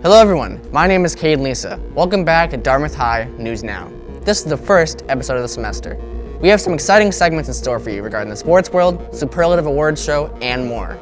Hello everyone, my name is Cade and Lisa. Welcome back to Dartmouth High News Now. This is the first episode of the semester. We have some exciting segments in store for you regarding the sports world, Superlative Awards show, and more.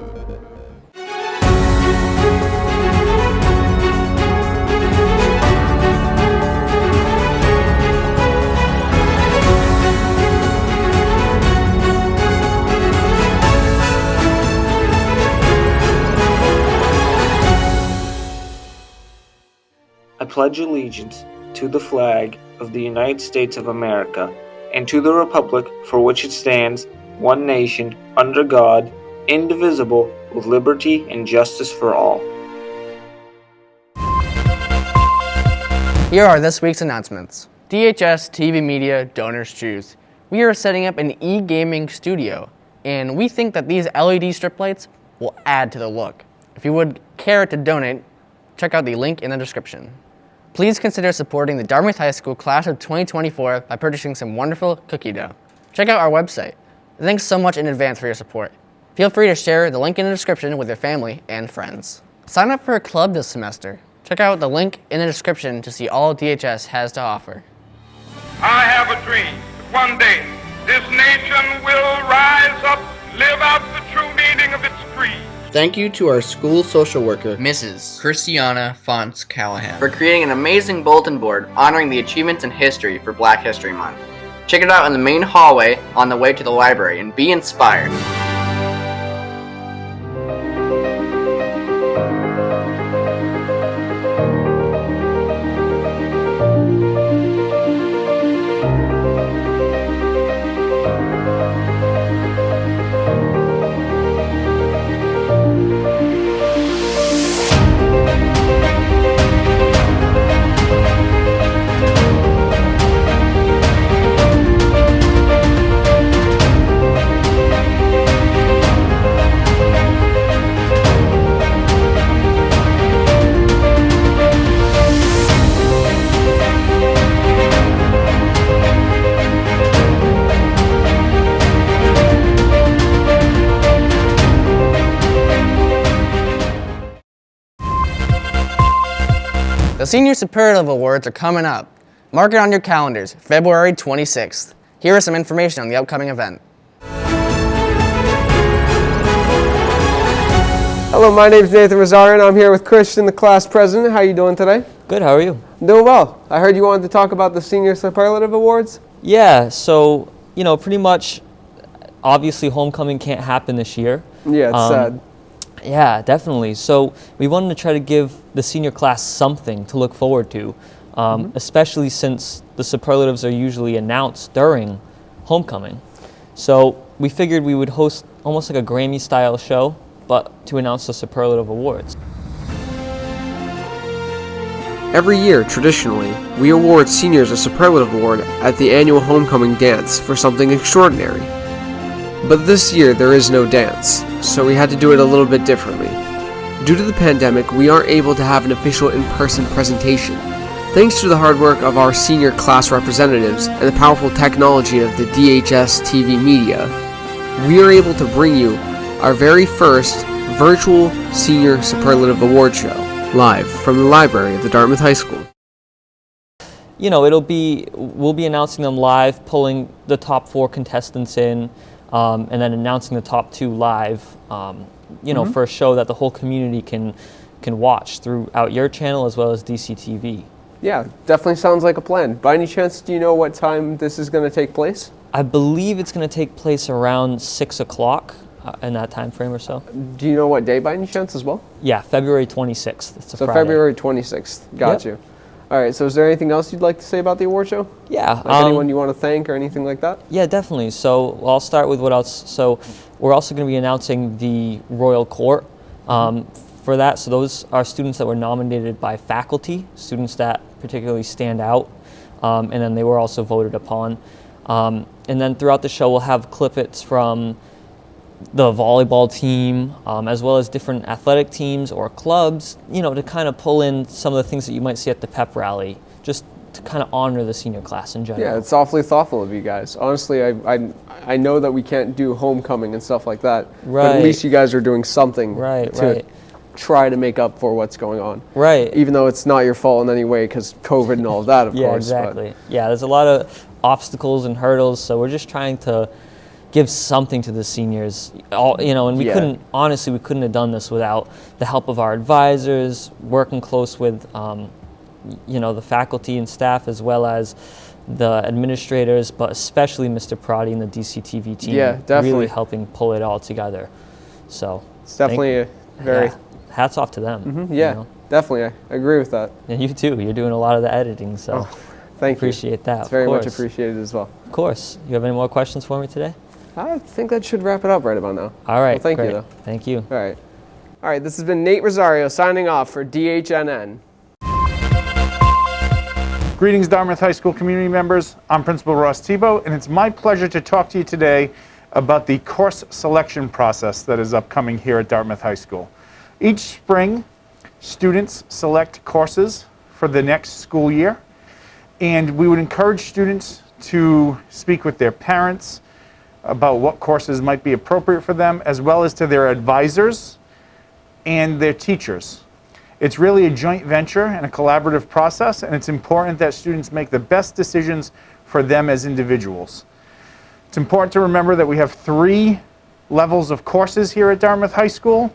I pledge allegiance to the flag of the United States of America and to the republic for which it stands, one nation, under God, indivisible, with liberty and justice for all. Here are this week's announcements. DHSTVmedia donors choose. We are setting up an e-gaming studio, and we think that these LED strip lights will add to the look. If you would care to donate, check out the link in the description. Please consider supporting the Dartmouth High School class of 2024 by purchasing some wonderful cookie dough. Check out our website. Thanks so much in advance for your support. Feel free to share the link in the description with your family and friends. Sign up for a club this semester. Check out the link in the description to see all DHS has to offer. I have a dream. One day, this nation will rise up, live out the true meaning of its creed. Thank you to our school social worker, Mrs. Christiana Fonts Callahan, for creating an amazing bulletin board honoring the achievements in history for Black History Month. Check it out in the main hallway on the way to the library and be inspired. The Senior Superlative Awards are coming up. Mark it on your calendars, February 26th. Here is some information on the upcoming event. Hello, my name is Nathan Rosario, and I'm here with Christian, the class president. How are you doing today? Good, how are you? Doing well. I heard you wanted to talk about the Senior Superlative Awards? Yeah, so, pretty much, obviously homecoming can't happen this year. Yeah, it's sad. Yeah, definitely. So we wanted to try to give the senior class something to look forward to, especially since the superlatives are usually announced during homecoming. So we figured we would host almost like a Grammy-style show, but to announce the Superlative Awards. Every year, traditionally, we award seniors a Superlative Award at the annual homecoming dance for something extraordinary. But this year there is no dance, so we had to do it a little bit differently. Due to the pandemic, we aren't able to have an official in-person presentation. Thanks to the hard work of our senior class representatives and the powerful technology of the DHSTVmedia, we are able to bring you our very first virtual Senior Superlative Award show, live from the library of the Dartmouth High School. We'll be announcing them live, pulling the top 4 contestants in, and then announcing the top 2 live, for a show that the whole community can watch throughout your channel as well as DCTV. Yeah, definitely sounds like a plan. By any chance, do you know what time this is going to take place? I believe it's going to take place around 6 o'clock in that time frame or so. Do you know what day by any chance as well? Yeah, February 26th. It's a Friday. February 26th. Got you. All right, so is there anything else you'd like to say about the award show? Yeah. Like anyone you want to thank or anything like that? Yeah, definitely. So I'll start with what else. So we're also going to be announcing the Royal Court for that. So those are students that were nominated by faculty, students that particularly stand out, and then they were also voted upon. And then throughout the show, we'll have clippets from the volleyball team, as well as different athletic teams or clubs, to kind of pull in some of the things that you might see at the pep rally, just to kind of honor the senior class in general. Yeah, it's awfully thoughtful of you guys. Honestly, I know that we can't do homecoming and stuff like that, right. But at least you guys are doing something. Right. try to make up for what's going on. Right. Even though it's not your fault in any way because COVID and all of that, of Yeah, course. exactly. Yeah, there's a lot of obstacles and hurdles, so we're just trying to give something to the seniors. And we couldn't have done this without the help of our advisors, working close with the faculty and staff, as well as the administrators, but especially Mr. Prati and the DCTV team. Yeah, definitely. Really helping pull it all together. So it's definitely a very hats off to them. Yeah, definitely. I agree with that. And you too. You're doing a lot of the editing, so thank you. Appreciate that. It's very much appreciated as well. Of course. You have any more questions for me today? I think that should wrap it up right about now. All right. Well, thank great. you, though. Thank you. All right. All right, this has been Nate Rosario signing off for DHNN. Greetings, Dartmouth High School community members. I'm Principal Ross Tebow, and it's my pleasure to talk to you today about the course selection process that is upcoming here at Dartmouth High School. Each spring, students select courses for the next school year, and we would encourage students to speak with their parents about what courses might be appropriate for them, as well as to their advisors and their teachers. It's really a joint venture and a collaborative process, and it's important that students make the best decisions for them as individuals. It's important to remember that we have 3 levels of courses here at Dartmouth High School.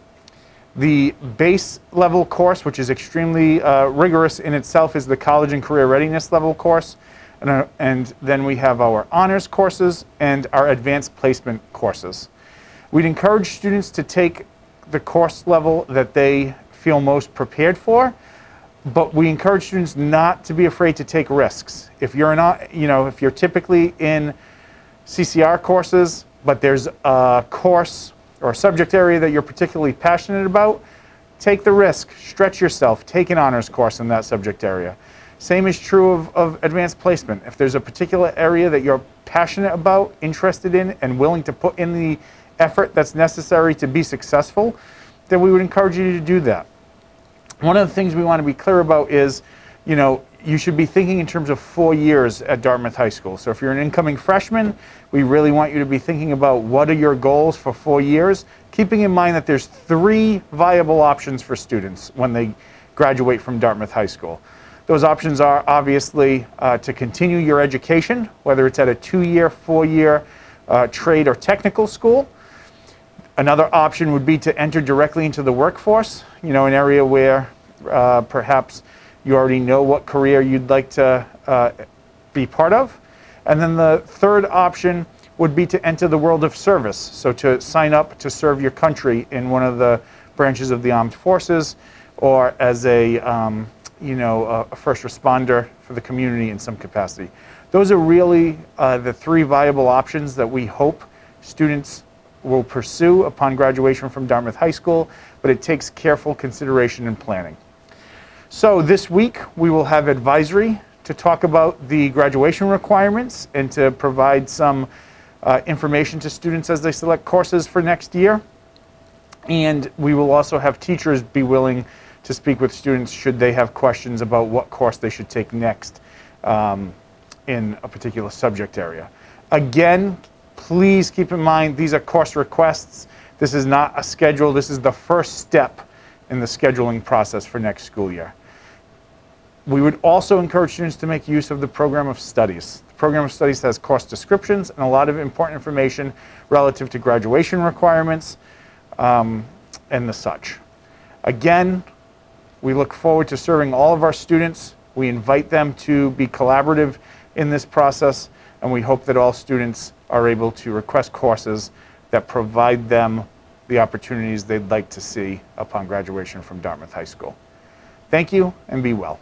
The base level course, which is extremely rigorous in itself, is the College and Career Readiness level course. And then we have our honors courses and our advanced placement courses. We'd encourage students to take the course level that they feel most prepared for, but we encourage students not to be afraid to take risks. If you're not, if you're typically in CCR courses, but there's a course or a subject area that you're particularly passionate about, take the risk, stretch yourself, take an honors course in that subject area. Same is true of advanced placement. If there's a particular area that you're passionate about, interested in, and willing to put in the effort that's necessary to be successful, then we would encourage you to do that. One of the things we want to be clear about is, you should be thinking in terms of 4 years at Dartmouth High School. So if you're an incoming freshman, we really want you to be thinking about what are your goals for 4 years, keeping in mind that there's 3 viable options for students when they graduate from Dartmouth High School. Those options are obviously to continue your education, whether it's at a 2-year, 4-year trade or technical school. Another option would be to enter directly into the workforce, an area where perhaps you already know what career you'd like to be part of. And then the third option would be to enter the world of service, so to sign up to serve your country in one of the branches of the armed forces, or as a first responder for the community in some capacity. Those are really the 3 viable options that we hope students will pursue upon graduation from Dartmouth High School, but it takes careful consideration and planning. So this week we will have advisory to talk about the graduation requirements and to provide some information to students as they select courses for next year. And we will also have teachers be willing to speak with students should they have questions about what course they should take next in a particular subject area. Again, please keep in mind these are course requests. This is not a schedule. This is the first step in the scheduling process for next school year. We would also encourage students to make use of the program of studies. The program of studies has course descriptions and a lot of important information relative to graduation requirements and the such. Again, we look forward to serving all of our students. We invite them to be collaborative in this process, and we hope that all students are able to request courses that provide them the opportunities they'd like to see upon graduation from Dartmouth High School. Thank you, and be well.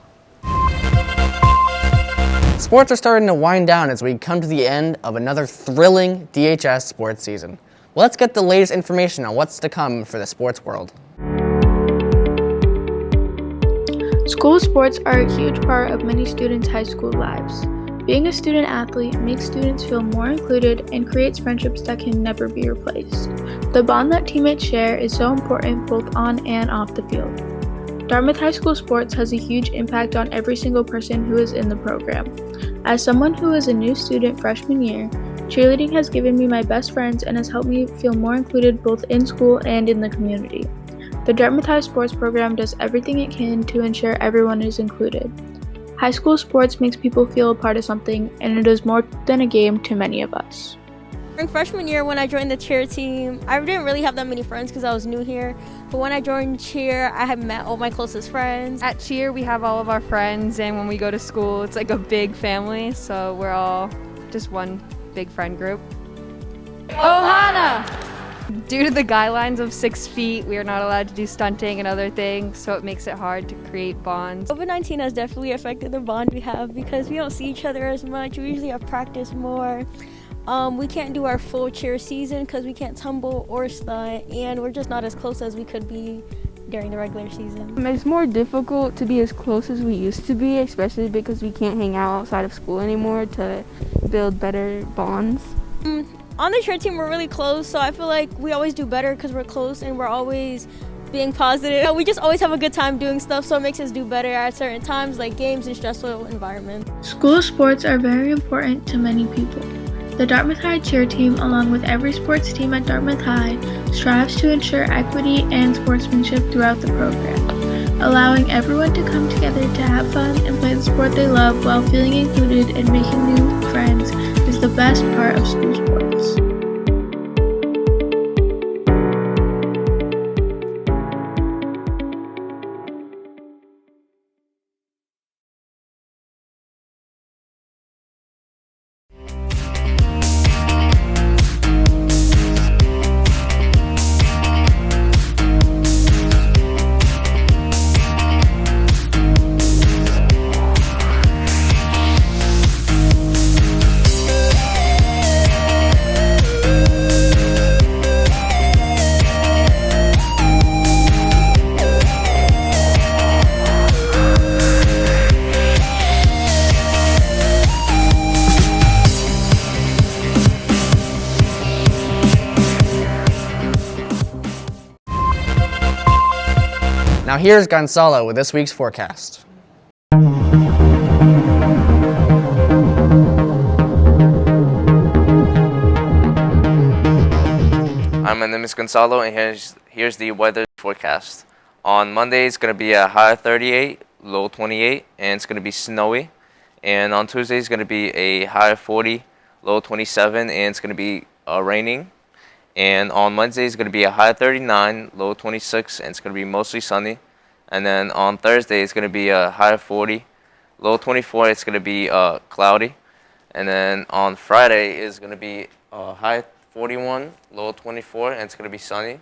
Sports are starting to wind down as we come to the end of another thrilling DHS sports season. Let's get the latest information on what's to come for the sports world. School sports are a huge part of many students' high school lives. Being a student athlete makes students feel more included and creates friendships that can never be replaced. The bond that teammates share is so important both on and off the field. Dartmouth High School sports has a huge impact on every single person who is in the program. As someone who is a new student freshman year, cheerleading has given me my best friends and has helped me feel more included both in school and in the community. The Dartmouth High sports program does everything it can to ensure everyone is included. High school sports makes people feel a part of something, and it is more than a game to many of us. During freshman year, when I joined the cheer team, I didn't really have that many friends because I was new here. But when I joined cheer, I had met all my closest friends. At cheer, we have all of our friends, and when we go to school, it's like a big family, so we're all just one big friend group. Ohana! Due to the guidelines of 6 feet, we are not allowed to do stunting and other things, so it makes it hard to create bonds. COVID-19 has definitely affected the bond we have because we don't see each other as much. We usually have practice more. We can't do our full cheer season because we can't tumble or stunt, and we're just not as close as we could be during the regular season. It's more difficult to be as close as we used to be, especially because we can't hang out outside of school anymore to build better bonds. On the cheer team, we're really close, so I feel like we always do better because we're close and we're always being positive. We just always have a good time doing stuff, so it makes us do better at certain times, like games and stressful environments. School sports are very important to many people. The Dartmouth High cheer team, along with every sports team at Dartmouth High, strives to ensure equity and sportsmanship throughout the program, allowing everyone to come together to have fun and play the sport they love while feeling included and making new friends is the best part of school sports. Now here's Gonzalo with this week's forecast. Hi, my name is Gonzalo, and here's the weather forecast. On Monday, it's going to be a high 38, low 28, and it's going to be snowy. And on Tuesday, it's going to be a high 40, low 27, and it's going to be raining. And on Wednesday, it's going to be a high 39, low 26, and it's going to be mostly sunny. And then on Thursday, it's going to be a high 40, low 24, it's going to be cloudy. And then on Friday, it's going to be a high 41, low 24, and it's going to be sunny.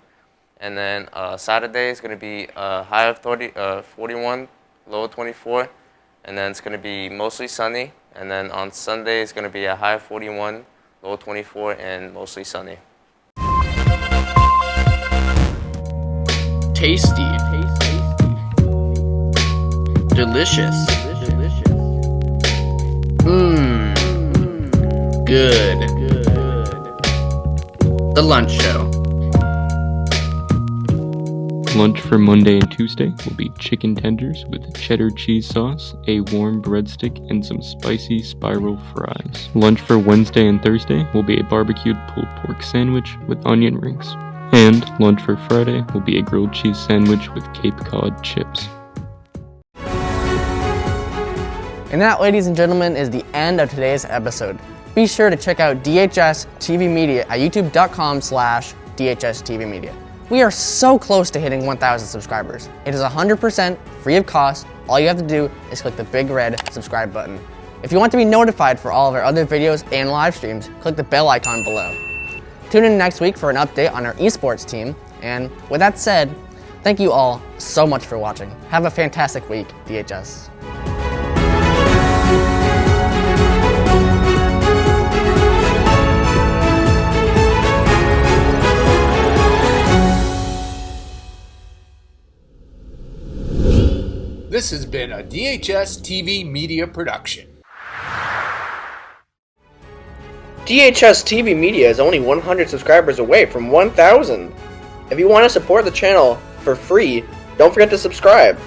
And then Saturday, it's going to be a high of 41, low 24, and then it's going to be mostly sunny. And then on Sunday, it's going to be a high of 41, low 24, and mostly sunny. Tasty. Delicious. Good. The Lunch Show. Lunch for Monday and Tuesday will be chicken tenders with cheddar cheese sauce, a warm breadstick, and some spicy spiral fries. Lunch for Wednesday and Thursday will be a barbecued pulled pork sandwich with onion rings. And lunch for Friday will be a grilled cheese sandwich with Cape Cod chips. And that, ladies and gentlemen, is the end of today's episode. Be sure to check out DHSTVmedia at youtube.com/DHSTVmedia. We are so close to hitting 1,000 subscribers. It is 100% free of cost. All you have to do is click the big red subscribe button. If you want to be notified for all of our other videos and live streams, click the bell icon below. Tune in next week for an update on our esports team. And with that said, thank you all so much for watching. Have a fantastic week, DHS. This has been a DHS TV Media production. DHS TV Media is only 100 subscribers away from 1,000. If you want to support the channel for free, don't forget to subscribe.